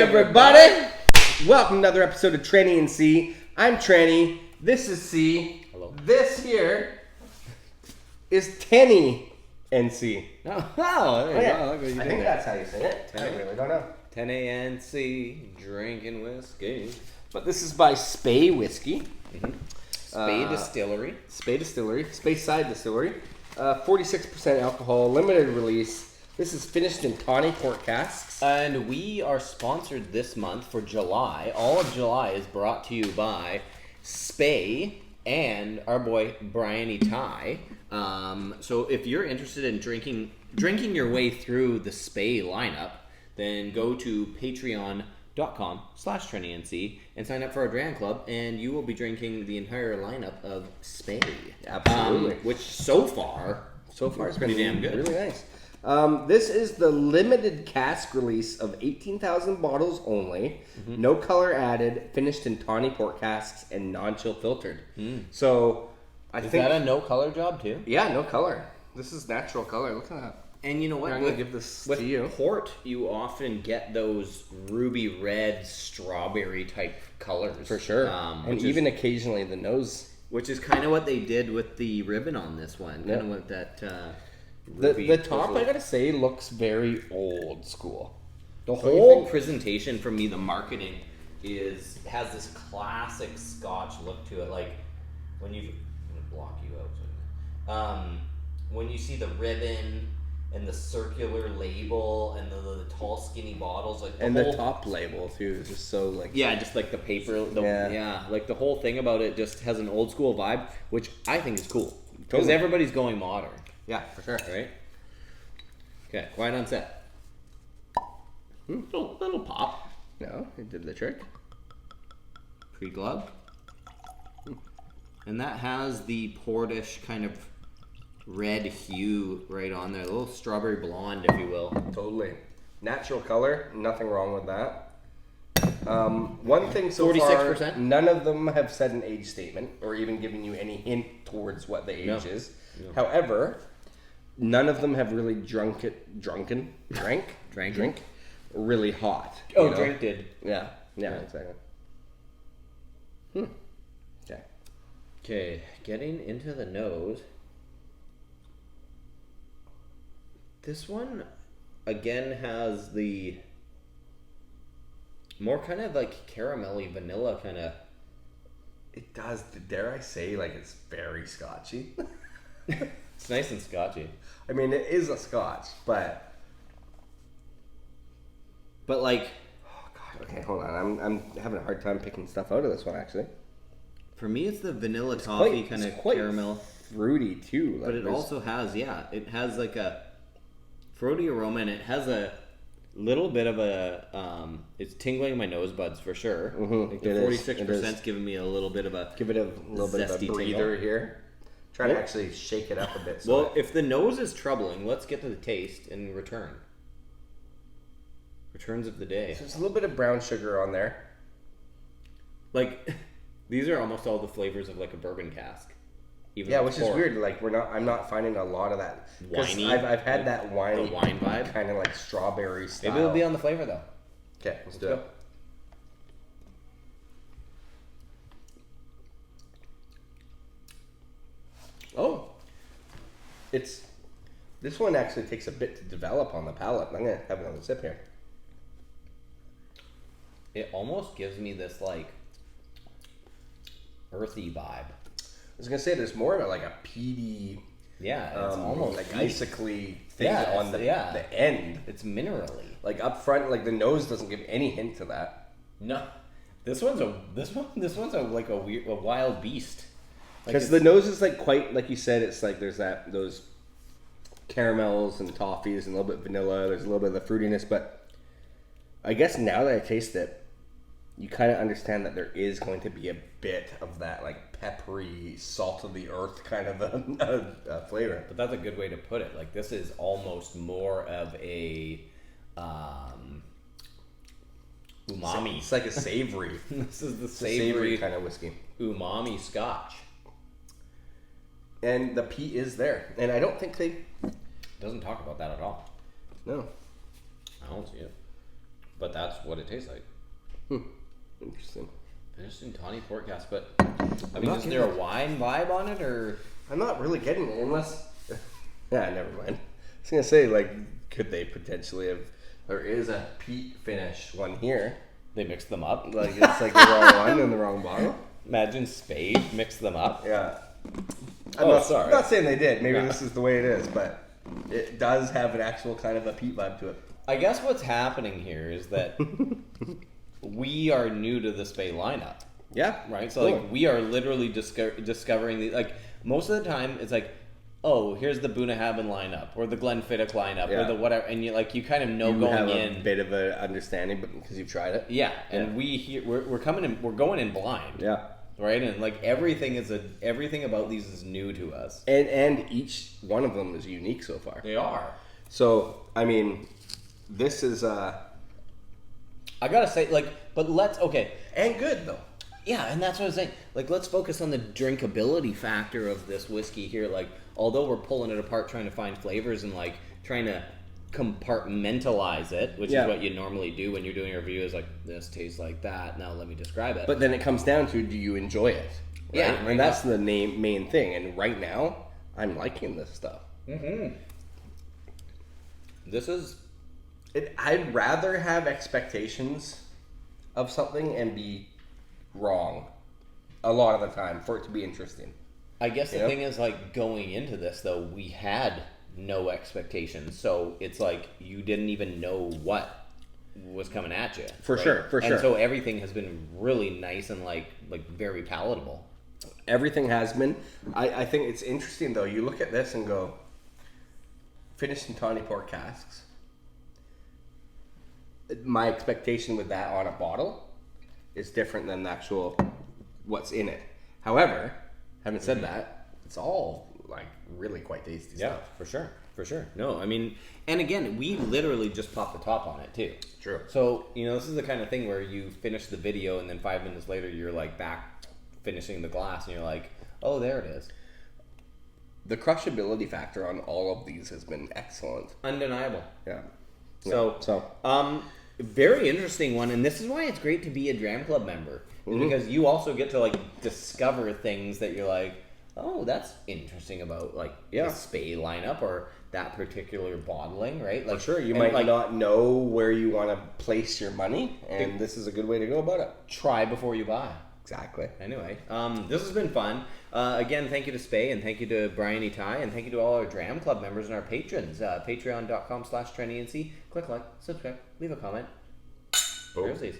everybody. Welcome to another episode of Tranny and C. I'm Tranny. This is C. Hello. This here is Tenny and C. Oh, there you go. Look what you I did think there. that's how you say it. I really don't know. Tenne, drinking whiskey. But this is by Spey Whiskey. Spey Distillery. Spey Distillery. Speyside Distillery. 46% alcohol, limited release. This is finished in tawny port casks. And we are sponsored this month for July. All of July is brought to you by Spey and our boy Brian Ty. So if you're interested in drinking your way through the Spey lineup, then go to patreon.com/TrennyNC and sign up for our Dram Club, and you will be drinking the entire lineup of Spey. Absolutely. Which so far it's pretty damn good. Really nice. This is the limited cask release of 18,000 bottles only. No color added, finished in tawny port casks and non-chill filtered. So I Is think that a no color job too? yeah, no color. This is natural color. Look at that. And you know what? I'm gonna give this with to you. port, you often get those ruby red, strawberry type colors For sure. And even occasionally the nose. which is kind of what they did with the ribbon on this one. Kind of with that. The top, I gotta say, looks very old school. The whole presentation for me, the marketing has this classic Scotch look to it. Like when I'm gonna block you out. When you see the ribbon and the circular label and the tall skinny bottles, like The top label too is just so like just like the paper, like the whole thing about it just has an old school vibe, which I think is cool because Totally. everybody's going modern. yeah, for sure. Right? Okay, quiet on set. Little pop. No, it did the trick. Pre-glove. And that has the portish kind of red hue right on there. A little strawberry blonde, if you will. Totally. Natural color, nothing wrong with that. One thing so 46%? far, none of them have said an age statement or even given you any hint towards what the age is. No. However, none of them have really drank really hot. Oh, drink did. Yeah, exactly. Okay. Okay, getting into the nose. This one, again, has the more kind of like caramelly vanilla kind of. It does. Dare I say, like it's very Scotchy. It's nice and Scotchy. I mean, it is a Scotch, but like. Oh God. Okay, hold on. I'm having a hard time picking stuff out of this one actually. For me, it's the vanilla toffee kind of caramel. Fruity too. Like But it also has, it has like a fruity aroma, and it has a little bit of a, it's tingling my nose buds for sure. Like the 46%'s giving me a little bit of a give it a little bit of a breather here. Try to actually shake it up a bit. Well, if the nose is troubling, let's get to the taste and return. Returns of the day. So there's a little bit of brown sugar on there. Like, these are almost all the flavors of like a bourbon cask. Yeah, which is weird. Like I'm not finding a lot of that. Winey. I've had that winey, the wine vibe, kind of like strawberry style. Maybe it'll be on the flavor though. Okay, let's do it. Oh, this one actually takes a bit to develop on the palate. I'm gonna have another sip here. It almost gives me this like earthy vibe. I was gonna say there's more of like a peaty, it's almost like peaty. icicly thing on the end. It's minerally. Like up front, like the nose doesn't give any hint to that. No, this one's a like a wild beast. Because the nose is like quite like you said. It's like there's those caramels and toffees and a little bit of vanilla. There's a little bit of the fruitiness, but I guess now that I taste it, you kind of understand that there is going to be a bit of that like peppery, salt of the earth kind of a flavor. But that's a good way to put it. Like this is almost more of a umami. It's like a savory. This is the savory kind of whiskey. Umami Scotch. And the peat is there, and I don't think they doesn't talk about that at all. No. I don't see it. but that's what it tastes like. Interesting. Interesting tawny port cask, but I mean, is there a wine vibe on it, or I'm not really getting it unless. Yeah, never mind. I was gonna say, like, could they potentially have? There is a peat finish one here. they mixed them up? Like it's like the wrong one in the wrong bottle. Imagine Spey mixed them up. Yeah. I'm not saying they did. Maybe this is the way it is, but it does have an actual kind of a peat vibe to it. I guess what's happening here is that we are new to the Spey lineup. Yeah. Right? So, like, we are literally discovering the, like, most of the time, it's like, oh, here's the Bunnahabhain lineup, or the Glenfiddich lineup, or the whatever, and you kind of know going have in. A bit of an understanding, but because you've tried it. Yeah, and we're coming in, we're going in blind. Yeah. Right? And, like, everything about these is new to us. And each one of them is unique so far. They are. So, I mean, this is I gotta say, like, but okay. And good, though. Yeah, and that's what I was saying. Like, let's focus on the drinkability factor of this whiskey here. Like, although we're pulling it apart, trying to find flavors and, like, trying to compartmentalize it, which is what you normally do when you're doing a review, is like, this tastes like that, now let me describe it. But then it comes down to, do you enjoy it? Right? Yeah. And that's the main thing. And right now, I'm liking this stuff. Mm-hmm. This is... I'd rather have expectations of something and be wrong a lot of the time for it to be interesting. I guess the thing is, like, going into this, though, we had no expectations. So it's like you didn't even know what was coming at you. For sure. And so everything has been really nice and, like very palatable. Everything has been. I think it's interesting, though. You look at this and go, finished in tawny port casks. My expectation with that on a bottle is different than the actual what's in it. However, having said that, it's all like really quite tasty stuff. For sure. No, I mean, and again, we literally just popped the top on it too. True. So, this is the kind of thing where you finish the video and then 5 minutes later you're like back finishing the glass and you're like, oh, there it is. The crushability factor on all of these has been excellent. Undeniable. Yeah. So, very interesting one, and this is why it's great to be a Dram Club member, because you also get to, like, discover things that you're like, oh, that's interesting about, like, the Spey lineup or that particular bottling, right? Like, sure, you might not know where you want to place your money, and this is a good way to go about it. Try before you buy. Exactly. Anyway, this has been fun. Again, thank you to Spey, and thank you to Brian E. Ty, and thank you to all our Dram Club members and our patrons. Patreon.com/TrendyNC. Click like, subscribe, leave a comment. Cheers, these.